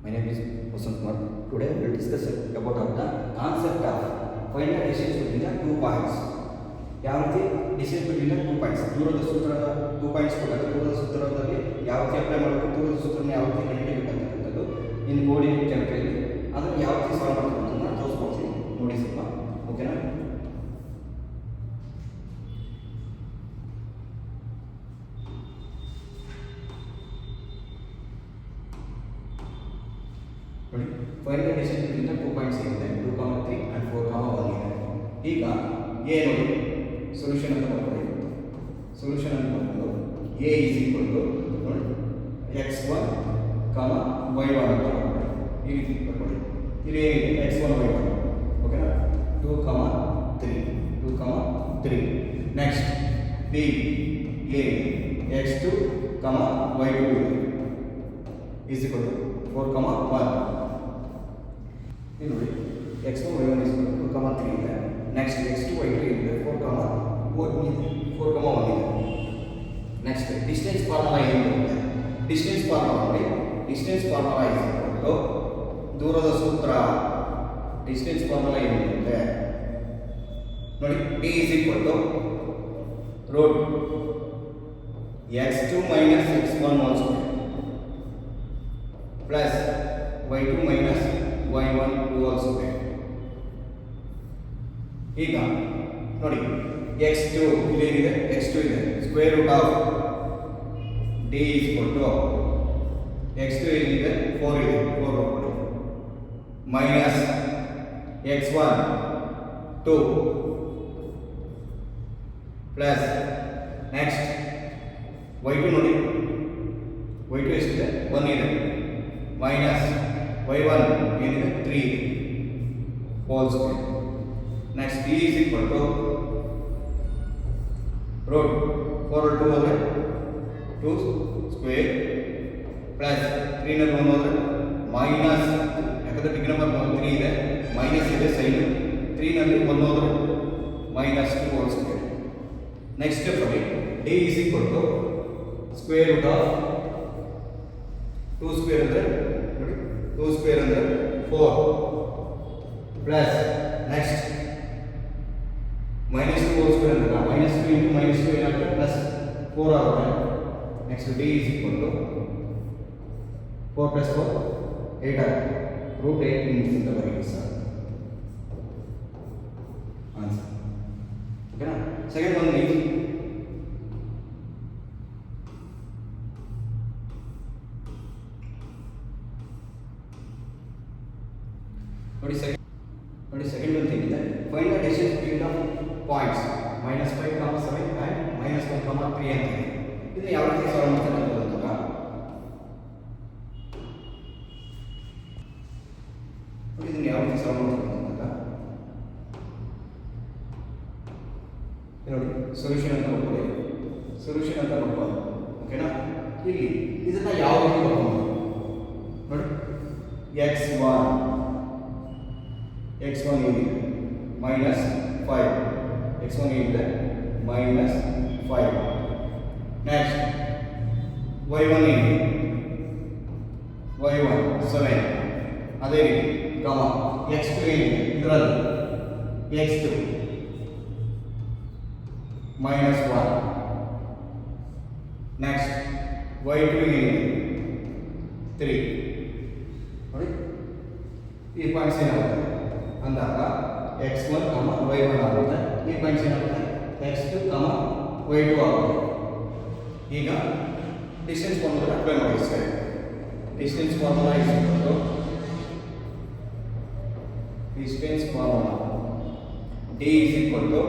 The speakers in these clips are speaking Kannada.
My name is Vasant Kumar. Today we will discuss about the concept of find the distance between the 2 points. ಯಾವ ರೀತಿ ಡಿಸ್ಟೆನ್ಸ್ ಬಿಟ್ವೀನ್ ದ 2 ಪಾಯಿಂಟ್ಸ್, ದೂರದ ಸೂತ್ರದ 2 ಪಾಯಿಂಟ್ಸ್ ಕೊಟ್ಟಾಗ ದೂರದ ಸೂತ್ರದಲ್ಲಿ ಯಾವ ರೀತಿ ಅಪ್ಲೈ ಮಾಡಬೇಕು, ದೂರದ ಸೂತ್ರನ ಯಾವ ರೀತಿ ಕಂಡುಹಿಡಿಯಬೇಕಂತಕ್ಕಂಥದ್ದು ಇನ್ ಕೋಆರ್ಡಿನೇಟ್ ಜಾಮೆಟ್ರಿಯಲ್ಲಿ ಅದನ್ನು ಯಾವ ರೀತಿ ಸಾಲ್ವ್ ಮಾಡಬೇಕು ಅಂತ ತೋರಿಸ್ಕೊಡ್ತೀನಿ. ನೋಡಿ ಸ್ವಲ್ಪ, ಓಕೆನಾ? ನೋಡಿ, find the distance between the 2 points ಇದೆ 2, 3 and 4, 1 ಇದೆ. ಈಗ ಎ ನೋಡಿ ಸೊಲ್ಯೂಷನ್ ಅಂತ ಬರ್ಕೊಳ್ಳಿ. ಸೊಲ್ಯೂಷನ್ ಅಂತ ಬರ್ಕೊಂಡು ಎ ಈಸ್ ಈಕ್ವಲ್ ಟು ನೋಡಿ x1, y1 ಅಂತ ಬರ್ಕೊಳ್ಳಿ. ಈ ರೀತಿ ಬರ್ಕೊಳ್ಳಿ. ಇಲ್ಲಿ ಏನಿದೆ x1, y1, ಓಕೆನಾ? 2, 3 next B A x2, y2 is equal to 4, 1. ಇಲ್ಲಿ ನೋಡಿ x1, y1 is equal to 2, 3 ಇದೆ. ನೆಕ್ಸ್ಟ್ x2, y2 ಇದೆ 4, 1 ಇದೆ. ನೆಕ್ಸ್ಟ್ ಡಿಸ್ಟೆನ್ಸ್ ಫಾರ್ಮುಲಾ ಏನು ಬರುತ್ತೆ? ಡಿಸ್ಟೆನ್ಸ್ ಫಾರ್ಮುಲಾ ನೋಡಿ, distance formula is equal to ದೂರದ ಸೂತ್ರ. ಡಿಸ್ಟೆನ್ಸ್ ಫಾರ್ಮುಲಾ ಏನು ಬರುತ್ತೆ ನೋಡಿ, d is equal to root x2 minus x1 whole square plus y2 minus y1 whole square. ಈಗ ನೋಡಿ x2 ಇಲ್ಲೇನಿದೆ, x2 ಇದೆ, square root of d is equal to x2 ಏನಿದೆ 4 ಇದೆ, 4 ಹೋಗ್ಬಿಡಿ, minus x1 2 plus next y2 ನೋಡಿ, y2 ಎಷ್ಟಿದೆ 1 ಇದೆ, ಮೈನಸ್ y1 ಏನಿದೆ 3 ಇದೆ whole square. Next d is equal to root 4 2 ಹೋದರೆ 2 ಸ್ಕ್ವೇರ್ ಪ್ಲಸ್ 3 ನಲ್ಲಿ 1 ಹೋದರೆ ಮೈನಸ್, ಯಾಕಂದರೆ ಬಿಗ್ ನಂಬರ್ 3 ಇದೆ, ಮೈನಸ್ ಇದೆ ಸೈಡ್, 3 ನಲ್ಲಿ 1 ಹೋದರೆ minus 2 whole square. Next step ಅಲ್ಲಿ d is equal to square root of 2 square ಅಂದರೆ ನೋಡಿ 2 ಸ್ಕ್ವೇರ್ ಅಂದರೆ 4 plus next minus 2 whole square ಅಂದರೆ ಮೈನಸ್ 2 ಇಂಟು ಮೈನಸ್ 2 ಏನಾಗುತ್ತೆ ಪ್ಲಸ್ 4 ಆಗುತ್ತೆ. Next d is equal to 4 plus 4 8 ಆಗುತ್ತೆ, ರೂಟ್ 8 ಮಿನಿಟ್ಸ್ ಅಂತ ಬರೀರಿ ಸರ್ ಆನ್ಸರ್. ಓಕೆನಾ? ಸೆಕೆಂಡ್ ಒಂದು ನೋಡಿ, ಸೆಕೆಂಡ್ ಒಂದು ಏನಿದೆ, find the distance between the points -5, 7 and -1, 3 ಅಂತ ಇದೆ. ಇದನ್ನ ಯಾವ ರೀತಿ ಸಾಲ್ವ್ ಮಾಡ್ತಾರೆ ಅಂತ ಗೊತ್ತಾಗ ನೋಡಿ, ಇದನ್ನ ಯಾವ ರೀತಿ ಸಾಲ್ವ್ ಮಾಡ್ತಾರೆ ಅಂತ ನೋಡಿ, ಸೊಲ್ಯೂಷನ್ ಅಂತ ಬರ್ಕೊಳ್ಳಿ. ಸೊಲ್ಯೂಷನ್ ಅಂತ ಬರ್ಕೊಳ್ಳಿ, ಓಕೆನಾ? ಇಲ್ಲಿ ಇದನ್ನ ಯಾವ ರೀತಿ ಬರ್ಕೊಂಡು ನೋಡಿ, x1 ಏನಿದೆ ಮೈನಸ್ 5, x1 ಏನಿದೆ ಮೈನಸ್ 5. ನೆಕ್ಸ್ಟ್ y1 ಏನಿದೆ y1 7, ಅದೇ ರೀತಿ x2 ಏನಿದೆ ಇದರಲ್ಲಿ x2 ಮೈನಸ್ 1. ನೆಕ್ಸ್ಟ್ y2 ಏನಿದೆ 3. ನೋಡಿ ಈ ಪಾಯಿಂಟ್ಸ್ ಏನಾಗುತ್ತೆ ಅಂದಾಗ x1, y1 ಆಗುತ್ತೆ. ಈ ಪಾಯಿಂಟ್ಸ್ ಏನಾಗುತ್ತೆ x2, y2 ಆಗುತ್ತೆ. ಈಗ ಡಿಸ್ಟೆನ್ಸ್ ಫಾರ್ಮುಲಾ ಅಪ್ಲೈ ಮಾಡಿ sir. Distance formula is equal to distance formula d is equal to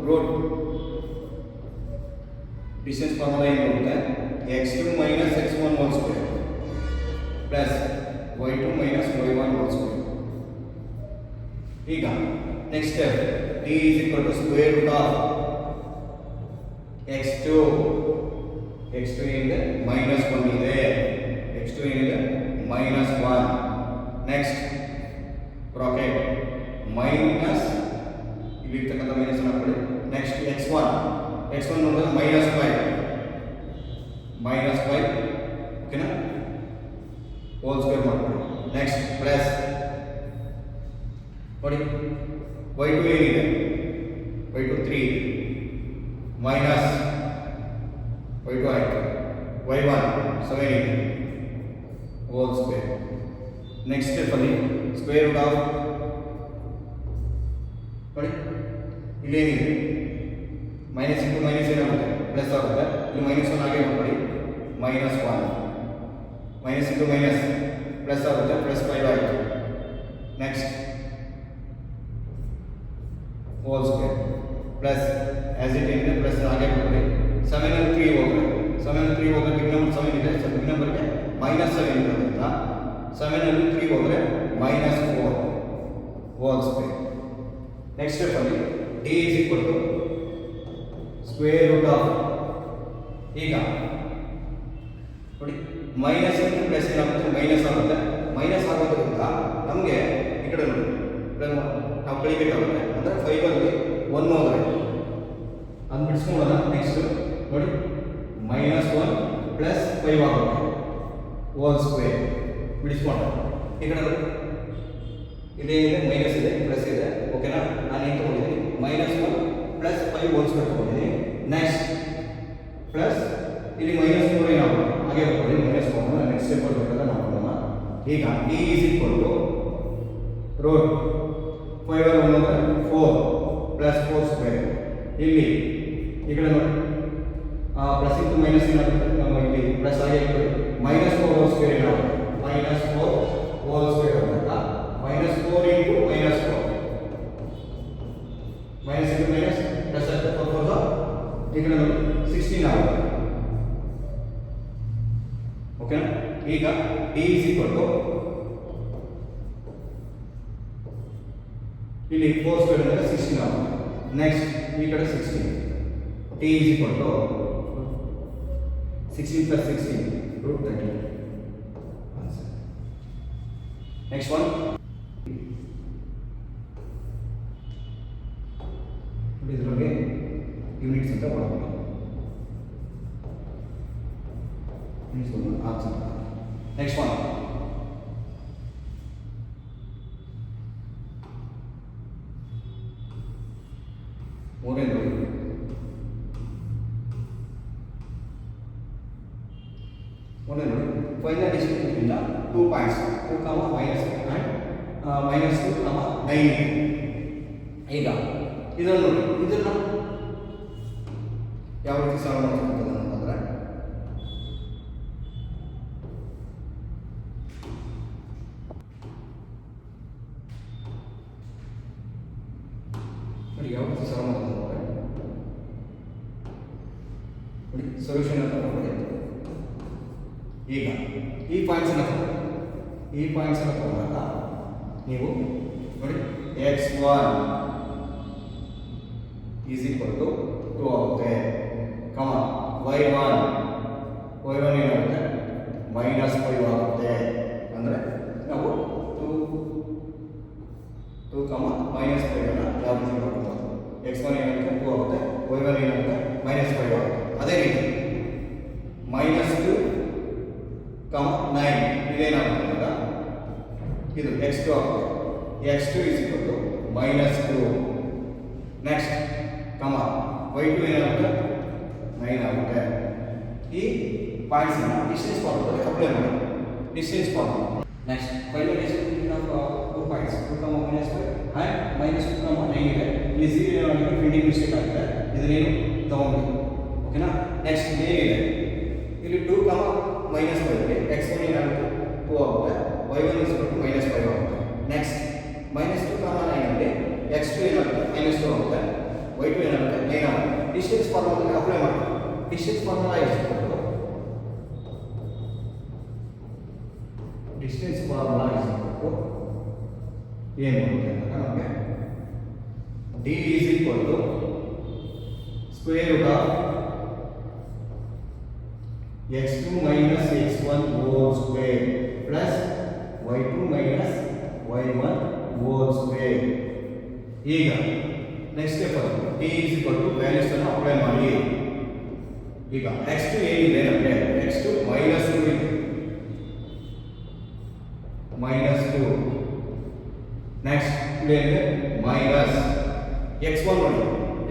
root distance formula ಏನು ಬರುತ್ತೆ x2 minus x1 whole square plus y2 minus y1 whole square. ಈಗ next step d is equal to square root of x2 ಏನಿದೆ ಮೈನಸ್ 1 ಇದೆ, x2 ಏನಿದೆ ಮೈನಸ್ 1. ನೆಕ್ಸ್ಟ್ ಬ್ರಾಕೆಟ್ ಮೈನಸ್ ಇಲ್ಲಿ ಇರ್ತಕ್ಕಂಥ ಮೈನಸ್ ಹಾಕೊಳ್ಳಿ. ನೆಕ್ಸ್ಟ್ x1 ನೋಡಿದ್ರೆ ಮೈನಸ್ 5 ಓಕೆನಾ, ಹೋಲ್ ಸ್ಕ್ವೇರ್ ಮಾಡ್ಕೊಳ್ಳಿ. ನೆಕ್ಸ್ಟ್ ಪ್ಲಸ್ ನೋಡಿ y2 ಏನಿದೆ y2 3 ಇದೆ ಮೈನಸ್ y2 ಆಯಿತು y1 7 ಇದೆ ಹೋಲ್ ಸ್ಕ್ವೇರ್ ನೆಕ್ಸ್ಟ್ ಸ್ಟೆಪ್ಪಲ್ಲಿ ಸ್ಕ್ವೇರ್ ರೂಟ್ ಆಫ್ ನೋಡಿ ಇಲ್ಲೇನಿದೆ ಮೈನಸ್ ಇಂಟು ಮೈನಸ್ ಏನಾಗುತ್ತೆ ಪ್ಲಸ್ ಆಗುತ್ತೆ ಇಲ್ಲಿ ಮೈನಸ್ 1 ಹಾಗೆ ಮಾಡಿ minus 1 minus into minus plus ಆಗುತ್ತೆ ಪ್ಲಸ್ 5 ಆಯಿತು next whole square plus as it ಏನಿದೆ ಪ್ಲಸ್ ಹಾಗೆ ಮಾಡಿ 7 ಅಲ್ಲಿ 3 ಹೋದರೆ 7 ಅಲ್ಲಿ 3 ಹೋದರೆ ಬಿಗ್ ನಂಬರ್ 7 ಇದೆ ಸೊ ಬಿಗ್ ನಂಬರ್ಗೆ ಮೈನಸ್ 7 ಇರೋದ್ರಿಂದ 7 ಅಲ್ಲಿ 3 ಹೋದರೆ ಮೈನಸ್ 4 ಹೋಲ್ ಸ್ಕ್ವೇರ್ ನೆಕ್ಸ್ಟ್ ಸ್ಟೆಪ್ಪಲ್ಲಿ D is equal to square root of ಈಗ ನೋಡಿ ಮೈನಸ್ ಇಂಟು ಪ್ಲಸ್ ಏನಾಗುತ್ತೆ ಮೈನಸ್ ಆಗುತ್ತೆ ಮೈನಸ್ ಆಗೋದ್ರಿಂದ ನಮಗೆ ಈ ಕಡೆ ನೋಡಿ ನಾವು ಕಳಿಬೇಕಾಗುತ್ತೆ ಅಂದರೆ 5 ಅಲ್ಲಿ 1 ಹೋದರೆ ಅದು ಬಿಡಿಸ್ಕೊಳ್ಳೋಣ ನೆಕ್ಸ್ಟ್ ನೋಡಿ ಮೈನಸ್ 1 ಪ್ಲಸ್ 5 ಆಗುತ್ತೆ ಹೋಲ್ ಸ್ಕ್ವೇರ್ ಬಿಡಿಸ್ಕೊಂಡು ಈ ಕಡೆ ನೋಡಿ ಇದೇನಿದೆ ಮೈನಸ್ ಇದೆ ಪ್ಲಸ್ ಇದೆ ಓಕೆನಾ ನಾನು ಏನು ತೊಗೊಂಡಿದ್ದೀನಿ ಮೈನಸ್ 1 ಪ್ಲಸ್ 5 ಹೋಲ್ ಸ್ಕ್ವೇರ್ ತೊಗೊಂಡಿದ್ದೀನಿ ನೆಕ್ಸ್ಟ್ ಪ್ಲಸ್ ಇಲ್ಲಿ ಮೈನಸ್ 4 ಏನಾಗುತ್ತೆ ಹಾಗೆ ಬರ್ಕೊಳ್ಳಿ ಮೈನಸ್ 4 ನೆಕ್ಸ್ಟ್ ಸ್ಟೆಪ್ ಬರಬೇಕಲ್ಲ ನೋಡೋಣ ಈಗ D is equal to root 5 ಅಲ್ಲಿ 1 ಅಂದರೆ 4 ಪ್ಲಸ್ 4 ಸ್ಕ್ವೇರ್ ಇಲ್ಲಿ ಈ ಕಡೆ ನೋಡಿ ಪ್ಲಸ್ ಇಂಟು ಮೈನಸ್ ಏನಾಗುತ್ತೆ ನಮ್ಮ ಇಲ್ಲಿ ಪ್ಲಸ್ ಆಗಿ ಮೈನಸ್ 4 ಹೋಲ್ ಸ್ಕ್ವೇರ್ ಏನಾಗುತ್ತೆ ಮೈನಸ್ 4 ಹೋಲ್ ಸ್ಕ್ವೇರ್ ಆಗುತ್ತಾ minus 4 into minus 4 minus into minus plus ಆಗುತ್ತೆ 4 4 ಈ ಕಡೆ ನೋಡಿ 16 ಆಗುತ್ತೆ ಓಕೆನಾ ಈಗ ಡಿ ಈಸ್ ಈಕ್ವಲ್ ಟು ಇಲ್ಲಿ 4 ಸ್ಕ್ವೇರ್ ಅಂದರೆ 16 ಆಗುತ್ತೆ ನೆಕ್ಸ್ಟ್ ಈ ಕಡೆ 16 T is equal to 16 plus 16 root 30 next one ಇದರಲ್ಲಿ ಯೂನಿಟ್ಸ್ ಅಂತ ಕೊಡಬೇಕು ನೆಕ್ಸ್ಟ್ ಒನ್ ಮೂರನೇದು ಫೈನಲ್ ಡಿಸ್ಟೆನ್ಸ್ ಇಂದ 2 ಪಾಯಿಂಟ್ಸ್ 2, ಮೈನಸ್ ಆ್ಯಂಡ್ ಮೈನಸ್ 2, 9 ಈಗ ಇದನ್ನು ನೋಡಿ ಇದನ್ನು ಯಾವ ರೀತಿ ಸಾಲ್ವ್ ಮಾಡ್ತಕ್ಕಂಥದ್ದು ಅಂತಂದರೆ ನೋಡಿ ಯಾವ ರೀತಿ ಸಾಲ್ವ್ ಮಾಡ್ತಕ್ಕಂಥದ್ದು ನೋಡಿ ಸೊಲ್ಯೂಷನ್ ಅಂತ ನೋಡಿ ಈಗ ಈ ಪಾಯಿಂಟ್ಸನ್ನು ತಗೊಂಡಾಗ ನೀವು ನೋಡಿ x1 ಈಸ್ ಈಕ್ವಲ್ ಟು 2 ಆಗುತ್ತೆ ಕಮ y1 ಏನಾಗುತ್ತೆ ಮೈನಸ್ 5 ಆಗುತ್ತೆ ಅಂದರೆ ನಾವು 2 ಮೈನಸ್ 5 ಅನ್ನು ಯಾವ ರೀತಿ ಬರ್ಬೋದು x1 ಏನಾಗುತ್ತೆ 2 ಆಗುತ್ತೆ y1 ಏನಾಗುತ್ತೆ ಮೈನಸ್ 5 ಆಗುತ್ತೆ ಅದೇ ರೀತಿ ಮೈನಸ್ 2, 9 ಇದೇನಾಗುತ್ತೆ ಈಗ ಇದು x2 ಆಗುತ್ತೆ x2 is equal to minus 2 next y2 ಏನಾಗುತ್ತೆ 9 ಆಗುತ್ತೆ ಈ ಪಾಯಿಂಟ್ಸ್ನ ಡಿಸ್ಟೆನ್ಸ್ ಫಾರ್ಮುಲಾಗೆ ಅಪ್ಲೈ ಮಾಡಿ distance formula next final distance of 2 points 2, minus 5 and minus 2, 9 ಇದೆ ಇಲ್ಲಿ 0 ಏನಾಗಿದೆ ಪ್ರಿಂಟಿಂಗ್ ಮಿಸ್ಟೇಕ್ ಆಗಿದೆ ಇದನ್ನೇನು ತಗೊಂಡು ಓಕೆನಾ ನೆಕ್ಸ್ಟ್ ಏನಿದೆ ಇಲ್ಲಿ 2, ಮೈನಸ್ 5 ಇದೆ x1 ಏನಾಗುತ್ತೆ 2 ಆಗುತ್ತೆ y1 ಇಸ್ ಮೈನಸ್ 5 ಆಗುತ್ತೆ ನೆಕ್ಸ್ಟ್ ಮೈನಸ್ 2, 9 ಇದೆ x2 ಏನಾಗುತ್ತೆ ಮೈನಸ್ 2 ಆಗುತ್ತೆ y2 ಏನಾಗುತ್ತೆ 9 ಆಗುತ್ತೆ ಡಿಸ್ಟೆನ್ಸ್ ಫಾರ್ಮುಲಾಗೆ ಅಪ್ಲೈ ಮಾಡಿ ಡಿಸ್ಟೆನ್ಸ್ ಫಾರ್ಮುಲಾ ಏನು ಬರುತ್ತೆ ಅಂತ ನಮಗೆ D is equal to square root of x2 minus x1 whole square plus y2 minus y1 whole square ಈಗ next step D is equal to values ಅನ್ನು ಅಪ್ಲೈ ಮಾಡಿ ಈಗ x2 ಏನಿದೆ ನಮಗೆ x2 ಮೈನಸ್ 2 ಇದೆ -2. ನೆಕ್ಸ್ಟ್ ಇಲ್ಲಿಂದ ಮೈನಸ್ x1 ನೋಡಿ,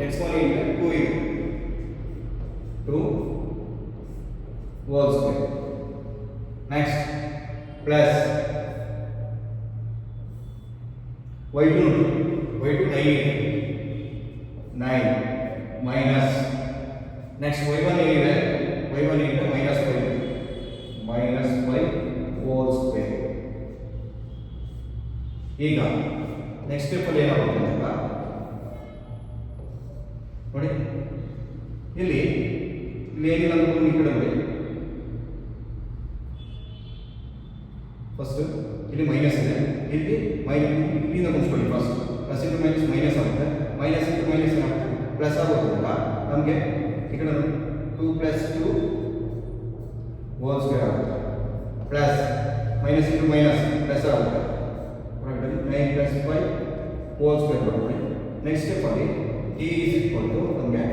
x1 ಏನಿದೆ 2 ಇದೆ, 2 whole square. Next plus y2 ನೋಡಿ, y2 9 ಇದೆ, 9 ಮೈನಸ್ ನೆಕ್ಸ್ಟ್ y1 ಏನಿದೆ, y1 ಏನಿದೆ -5 ಹೋಲ್ ಸ್ಕ್ವೇರ್. ಈಗ ನೆಕ್ಸ್ಟ್ ಸ್ಟೆಪ್ ಅಲ್ಲಿ ಏನಾಗುತ್ತೆ ಅಂತ ನೋಡಿ, ಇಲ್ಲಿ ಏನಿಲ್ಲ ಅಂದ್ರೆ ಈ ಕಡೆ ನೋಡಿ, ಫಸ್ಟ್ ಇಲ್ಲಿ ಮೈನಸ್ ಇದೆ, ಇಲ್ಲಿ ಇಲ್ಲಿಂದ ಮುಗಿಸ್ಕೊಳ್ಳಿ. First plus into minus minus ಆಗುತ್ತೆ, ಮೈನಸ್ ಇಂಟು ಮೈನಸ್ ಏನಾಗುತ್ತೆ ಪ್ಲಸ್ ಆಗೋದ್ರಿಂದ ನಮಗೆ ಈ ಕಡೆ 2 + 2 ಹೋಲ್ ಸ್ಕ್ವೇರ್ ಆಗುತ್ತೆ, plus minus into minus plus ಆಗುತ್ತೆ, 9 + 5 ಹೋಲ್ ಸ್ಕ್ವೇರ್ ಬರುತ್ತೆ. ನೆಕ್ಸ್ಟ್ ಸ್ಟೆಪ್ ಅಲ್ಲಿ t ನಮಗೆ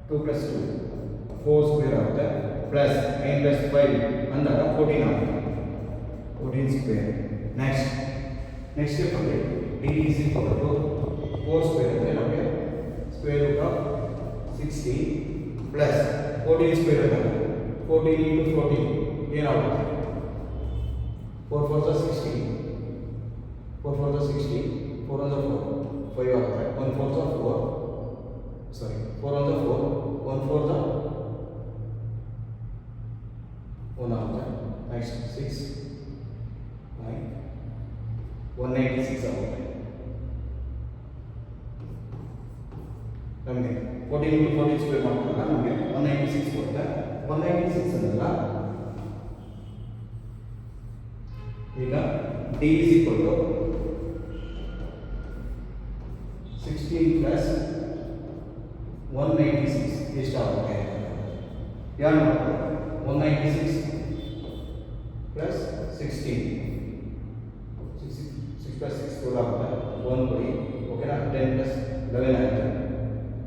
2 + 2 4 ಸ್ಕ್ವೇರ್ ಆಗುತ್ತೆ, ಪ್ಲಸ್ 9 + 5 ಅಂದಾಗ 14 ಆಗುತ್ತೆ, 14 ಸ್ಕ್ವೇರ್. ನೆಕ್ಸ್ಟ್ ಸ್ಟೆಪ್ ಅಲ್ಲಿ t 4 ಸ್ಕ್ವೇರ್ ಅಂದರೆ ನಮಗೆ square root of 16 plus 14 square ಅಂದರೆ 14 × 14 ಏನಾಗುತ್ತೆ, 4 × 4 = 16, 4 × 4 = 16, 4 × 4 5 ಆಗುತ್ತೆ, 1 × 4 = 4, ಸಾರಿ 4 × 4 1 × 4 = 1 ಆಗುತ್ತೆ. ನೆಕ್ಸ್ಟ್ 6 9 196 ಆಗುತ್ತೆ. ನಮಗೆ 14 × 14 ಸ್ಕ್ವೇರ್ ಮಾಡಿದಾಗ ನಮಗೆ 196 ಬರುತ್ತೆ. 196 ಅಂದಾಗ ಈಗ d 16 + 196 ಎಷ್ಟಾಗುತ್ತೆ? ಯಾರು ಮಾಡ್ತಾರೆ? 196 + 16 6 + 6 12 ಆಗುತ್ತೆ, 1 ಕೊಡಿ, ಓಕೆನಾ? 10 + 11 ಆಗುತ್ತೆ,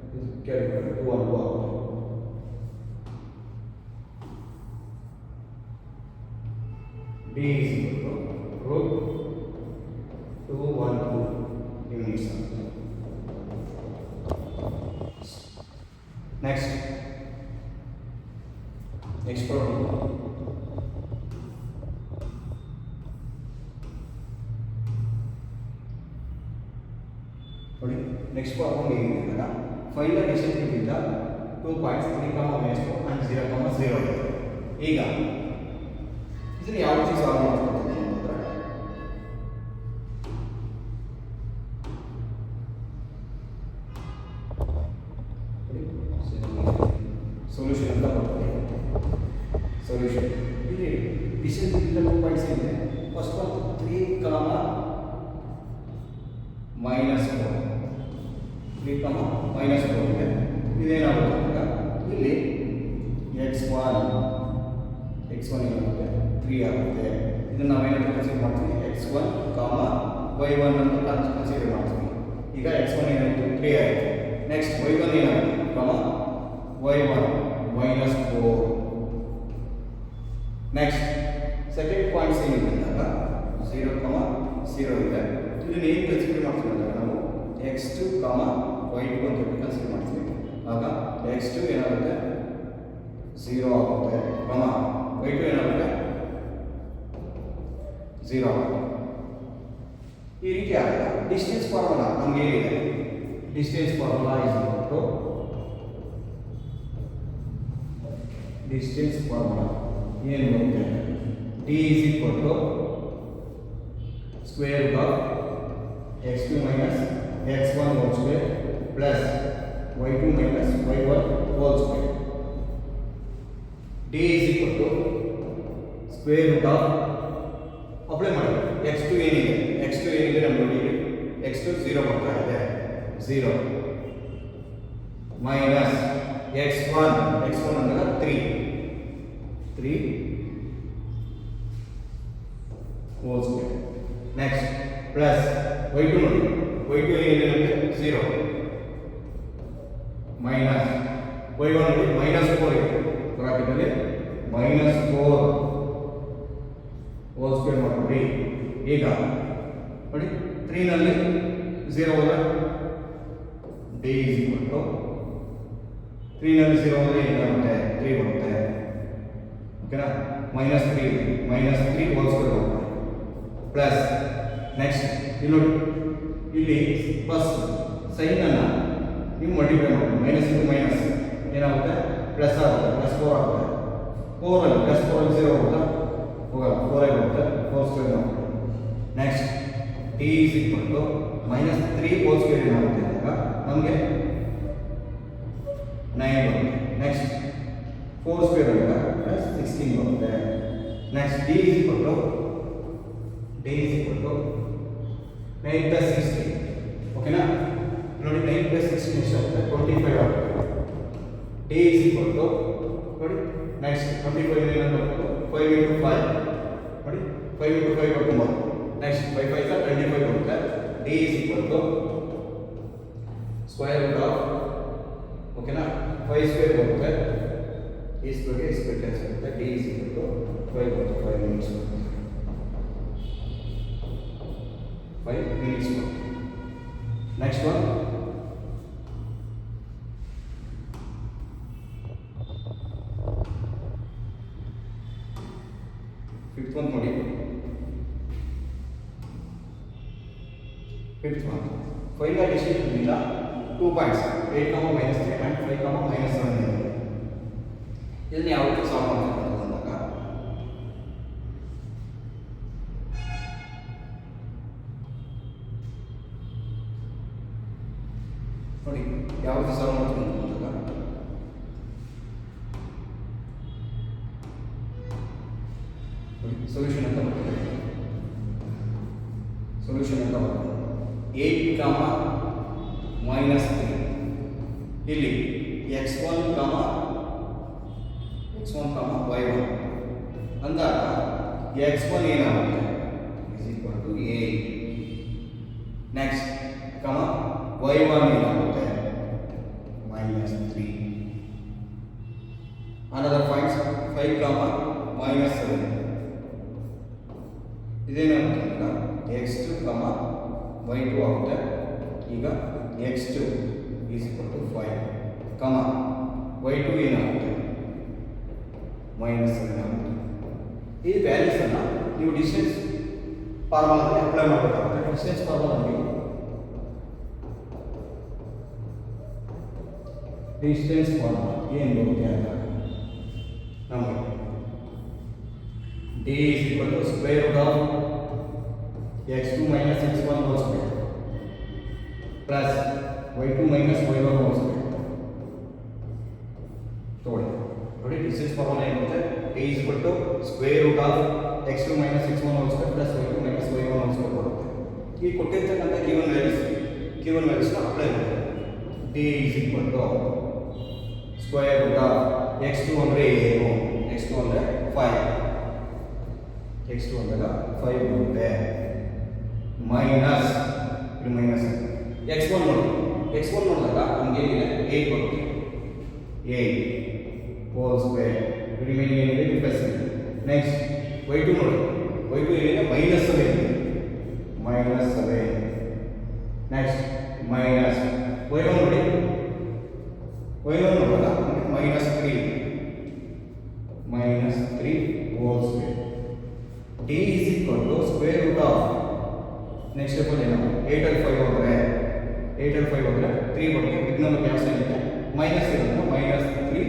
ಇದು ಕ್ಯಾಲ್ಕುಲೇಟರ್ 2 ಆಗುತ್ತೆ. d √212 ಯೂನಿಟ್ಸ್ ಆಗುತ್ತೆ. ನೆಕ್ಸ್ಟ್ ಪ್ರಾಬ್ಲಮ್ ನೋಡಿ. ನೆಕ್ಸ್ಟ್ ಪ್ರಾಬ್ಲಮ್ ಏನಿದೆ ಅಂದ್ರೆ find the distance between the 2 points 3, -4 and 0, 0 ಇದೆ. ಈಗ ಇದನ್ನ ಯಾವ ರೀತಿ ಸಾಲ್ವ್ ಮಾಡ್ತೀವಿ ಅಂತಂದ್ರೆ ಸೊಲ್ಯೂಷನ್ ಅಂತ ಬರ್ತದೆ. ಸೊಲ್ಯೂಷನ್ ಇಲ್ಲಿ ಡಿಸ್ಟೆನ್ಸ್ ಬಿಟ್ವೀನ್ ದ 2 ಪಾಯಿಂಟ್ಸ್ ಇದೆ. ಫಸ್ಟ್ ಒಂದು 3, -4 ಇದೆ. ಇದೇನಾಗುತ್ತೆ ಅಂದ್ರೆ ಇಲ್ಲಿ x1 ಏನಾಗುತ್ತೆ 3 ಆಗುತ್ತೆ. ಇದನ್ನು ನಾವೇನಾದರೂ ಕನ್ಸಿಡರ್ ಮಾಡ್ತೀವಿ x1, y1 ಅಂತ ಕನ್ಸಿಡರ್ ಮಾಡ್ತೀವಿ. ಈಗ x1 ಏನಾಯಿತು 3 ಆಯಿತು. ನೆಕ್ಸ್ಟ್ y1 ಏನಾಗುತ್ತೆ y1 -4. ನೆಕ್ಸ್ಟ್ ಸೆಕೆಂಡ್ ಪಾಯಿಂಟ್ಸ್ ಏನಿದೆ ಅಂದಾಗ 0, 0 ಇದೆ. ಇದನ್ನು ಏನು ಕನ್ಸಿಡರ್ ಮಾಡ್ತೀವಿ ಅಂದಾಗ ನಾವು x2, y2 ಅಂತ ಕನ್ಸಿಡರ್ ಮಾಡ್ತೀವಿ. ಆಗ x2 ಏನಾಗುತ್ತೆ 0 ಆಗುತ್ತೆ, y2 ಏನಾಗುತ್ತೆ 0 ಆಗುತ್ತೆ. ಈ ರೀತಿ ಆದಾಗ ಡಿಸ್ಟೆನ್ಸ್ ಫಾರ್ಮುಲಾ ನಮಗೆ ಏನಿದೆ, ಡಿಸ್ಟೆನ್ಸ್ ಫಾರ್ಮುಲಾ ಏನು ಬರುತ್ತೆ, d square root of x2 - x1 whole square plus y2 - y1 whole square. d square root of apply ಮಾಡಿ x2 ಏನಿದೆ ನಮ್ಮ ನೋಡಿ, x2 0 ಬರ್ತಾ ಇದೆ, 0 ಮೈನಸ್ x1 ಅಂದ್ರೆ 3 whole square. Next plus y2 ನೋಡಿ, y2 ಏನಿದೆ ನಮಗೆ 0 ಮೈನಸ್ y1 ನೋಡಿ -4 ಇದೆ, ಬ್ರಾಕೆಟಲ್ಲಿ -4 ಈಗ ನೋಡಿ 3ನಲ್ಲಿ 0 ಹೋದರೆ ಡಿ ಈಸ್ ಈಕ್ವಲ್ ಟು 3ನಲ್ಲಿ 0 ಹೋದರೆ ಏನಾಗುತ್ತೆ 3 ಬರುತ್ತೆ ಓಕೆನಾ -3 ಹೋಲ್ ಸ್ಕ್ವೇರ್ ಹೋಗುತ್ತೆ ಪ್ಲಸ್ ನೆಕ್ಸ್ಟ್ ಇಲ್ಲಿ ನೋಡಿ ಇಲ್ಲಿ ಪ್ಲಸ್ ಸೈನ್ ಅನ್ನು ನೀವು ಮಲ್ಟಿಪ್ಲೈ ಮಾಡಿ ಮೈನಸ್ ಇಂಟು ಮೈನಸ್ ಏನಾಗುತ್ತೆ ಪ್ಲಸ್ ಆಗುತ್ತೆ +4 ಆಗುತ್ತೆ 4 ಅಲ್ಲಿ +4 0 ಹೋಗುತ್ತಾ ಹೋಗಲ್ಲ 4 ಆಗಿ ಹೋಗುತ್ತೆ ಹೋಲ್ ಸ್ಕ್ವೇರ್ ಆಗುತ್ತೆ next T is equal to -3 whole square ಏನಾಗುತ್ತೆ ಅಂದಾಗ ನಮಗೆ 9 ಬರುತ್ತೆ ನೆಕ್ಸ್ಟ್ 4 ಸ್ಕ್ವೇರ್ ಅಂದಾಗ +16 ಬರುತ್ತೆ next D is equal to 9 + 16 ಓಕೆನಾ ನೋಡಿ 9 + 16 ಎಷ್ಟಾಗುತ್ತೆ 25 ಆಗುತ್ತೆ ಡಿ ಈಸ್ ಈಕ್ವಲ್ ಟು ನೋಡಿ ನೆಕ್ಸ್ಟ್ 25 ಏನಾಗುತ್ತೆ 5 × 5 ನೋಡಿ 5 × 5 ಬರ್ಕೊಂಬೋದು ನೆಕ್ಸ್ಟ್ 5 5 25 ಬರುತ್ತೆ D is equal to square root of ಓಕೆನಾ 5 ಸ್ಕ್ವೇರ್ ಬರುತ್ತೆ ಈ ಸ್ಕ್ವೇರ್ಗೆ ಈ ಸ್ಕ್ವೇರ್ ಕ್ಯಾನ್ಸಲ್ ಆಗುತ್ತೆ ಡಿ ಈಸ್ ಈಕ್ವಲ್ ಟು 5 ಬರುತ್ತೆ 5 minutes 5 minutes next one fifth one ನೋಡಿ ಫಿಫ್ತ್ ಒನ್ ಫೈವ್ ಅಡಿಷನ್ ಇಲ್ಲ 2 ಪಾಯಿಂಟ್ಸ್ 8, -3 and 5, -7 ಇದೆ ಇದನ್ನು ಯಾವ ರೀತಿ ಸಾಲ್ವ್ ಮಾಡ್ತಾರೆ ಅಂದಾಗ ನೋಡಿ ಯಾವ ರೀತಿ ಸಾಲ್ವ್ ಮಾಡ್ತಾರೆ ಅಂದಾಗ ಸೊಲ್ಯೂಷನ್ ಅಂತ ಬರ್ತದೆ ಸೊಲ್ಯೂಷನ್ ಅಂತ ಬರ್ತದೆ 8, -3 ಇಲ್ಲಿ x1, y1 ಅಂದಾಗ x1 ಏನಾಗುತ್ತೆ a ನೆಕ್ಸ್ಟ್ y1 ಏನಾಗುತ್ತೆ -3 another points 5, -7 ಇದೇನಾಗುತ್ತೆ x2, y2 ಆಗುತ್ತೆ ಈಗ x2 is equal to 5, y2 ಏನಾಗುತ್ತೆ -7 ಆಗುತ್ತೆ ಈ ವ್ಯಾಲ್ಯೂಸ್ ಅನ್ನು ನೀವು ಡಿಸ್ಟೆನ್ಸ್ ಫಾರ್ಮುಲಾದಲ್ಲಿ ಅಪ್ಲೈ ಮಾಡಬೇಕಾಗುತ್ತೆ ಡಿಸ್ಟೆನ್ಸ್ ಫಾರ್ಮುಲಾದಲ್ಲಿ ಡಿಸ್ಟೆನ್ಸ್ ಫಾರ್ಮುಲಾ ಏನು ಬರುತ್ತೆ ಅಂತ ನಮಗೆ d is equal to square root of x2 minus x1 whole square plus y2 minus y1 whole square ನೋಡಿ ಡಿಸ್ಟೆನ್ಸ್ ಫಾರ್ಮುಲಾ ಏನಿರುತ್ತೆ d is equal to square root of x2 minus x1 whole square plus y2 minus y1 whole square ಬರುತ್ತೆ ಈ ಕೊಟ್ಟಿರ್ತಕ್ಕಂಥ ಗಿವನ್ ವ್ಯಾಲ್ಯೂಸ್ ಅಪ್ಲೈ ಮಾಡಿ d is equal to square root of x2 ಅಂದ್ರೆ ಏನು x2 ಅಂದ್ರೆ 5 x2 ಅಂದಾಗ 5 ಬರುತ್ತೆ ಮೈನಸ್ ಇದು ಮೈನಸ್ x1 ನೋಡಿ x1 ನೋಡಿದಾಗ ನಮಗೆ ಏನಿದೆ 8 ಬರುತ್ತೆ 8 ಹೋಲ್ ಸ್ಕ್ವೇರ್ ರಿಮೈನಿಂಗ್ ಏನಿದೆ ಪ್ಲಸ್ ಇದೆ ನೆಕ್ಸ್ಟ್ y2 ನೋಡಿ y2 ಏನಿದೆ -7 ಇದೆ -7 ನೆಕ್ಸ್ಟ್ ಮೈನಸ್ y1 ನೋಡಿ y1 ನೋಡಿದಾಗ -3 ಇದೆ -3 whole square d is equal to square root of next step ಏನು 8 ಅಲ್ಲಿ 5 ಹೋದರೆ 3 ಬರುತ್ತೆ ಬಿಗ್ ನಂಬರ್ ಕ್ಯಾನ್ಸಲ್ ಆಗುತ್ತೆ ಮೈನಸ್ ಇರೋದನ್ನ -3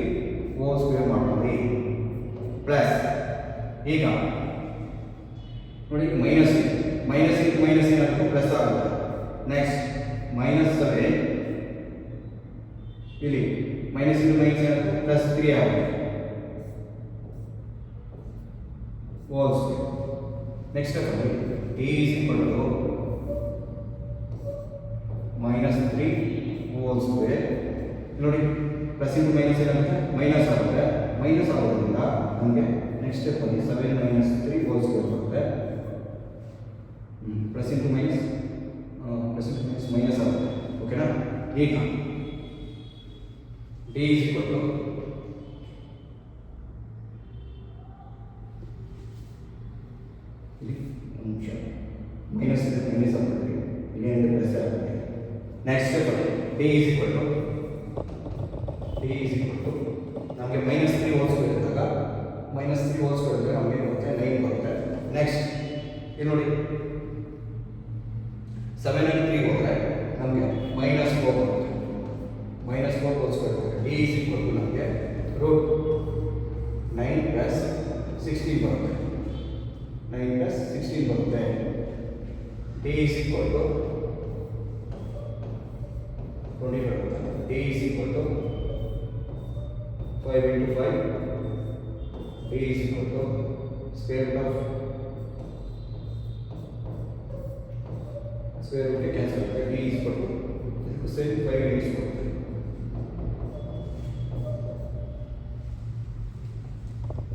ಹೋಲ್ ಸ್ಕ್ವೇರ್ ಮಾಡ್ತೀವಿ ಪ್ಲಸ್ ಈಗ ನೋಡಿ ಮೈನಸ್ ಏನಾಗುತ್ತೆ ಪ್ಲಸ್ ಆಗುತ್ತೆ ನೆಕ್ಸ್ಟ್ -7 ಇಲ್ಲಿ ಮೈನಸ್ ಏನಾಗುತ್ತೆ +3 ಆಗುತ್ತೆ hole square next d is equal to -3 whole square ನೋಡಿ ಪ್ಲಸ್ ಇಂಟು ಮೈನಸ್ ಏನಾಗುತ್ತೆ ಮೈನಸ್ ಆಗುತ್ತೆ ಮೈನಸ್ ಆಗೋದ್ರಿಂದ ನಮಗೆ ನೆಕ್ಸ್ಟ್ ಸ್ಟೆಪ್ ಅಲ್ಲಿ 7 - 3 ಹೋಲ್ ಸ್ಕ್ವೇರ್ ಬರುತ್ತೆ ಪ್ಲಸ್ ಇಂಟು ಮೈನಸ್ ಮೈನಸ್ ಆಗುತ್ತೆ ಓಕೆನಾ ಈಗ d is equal to ಇಲ್ಲಿ ನಿಮಿಷ ಮೈನಸ್ ಆಗ್ತದೆ, ಇನ್ನೇನು ಪ್ಲಸ್ ಆಗುತ್ತೆ. Next D is equal to ನಮಗೆ -3 ಹೋಲ್ ಸ್ಕ್ವೇರ್ ಇದ್ದಾಗ -3 ಹೋಲ್ ಸ್ಕ್ವೇರ್ ಇದ್ದರೆ ನಮಗೆ ಬರುತ್ತೆ 9 ಬರುತ್ತೆ. ನೆಕ್ಸ್ಟ್ ಇದು ನೋಡಿ 7 and 3 ಹೋದರೆ ನಮಗೆ -4 ಬರುತ್ತೆ. -4 ಹೋಲ್ ಸ್ಕ್ವೇರ್ ಬರುತ್ತೆ. ಡಿ ಈಸ್ ಈಕ್ವಲ್ ಟು ನಮಗೆ √9 + 16 ಬರುತ್ತೆ. 9 + 16 ಬರುತ್ತೆ. ಡಿ ಈಸ್ ಈಕ್ವಲ್ ಟು 20 ಬರುತ್ತೆ. D is equal to 5 × 5. D is equal to square root cancel ಆಗುತ್ತೆ. D is equal to 5 × 4.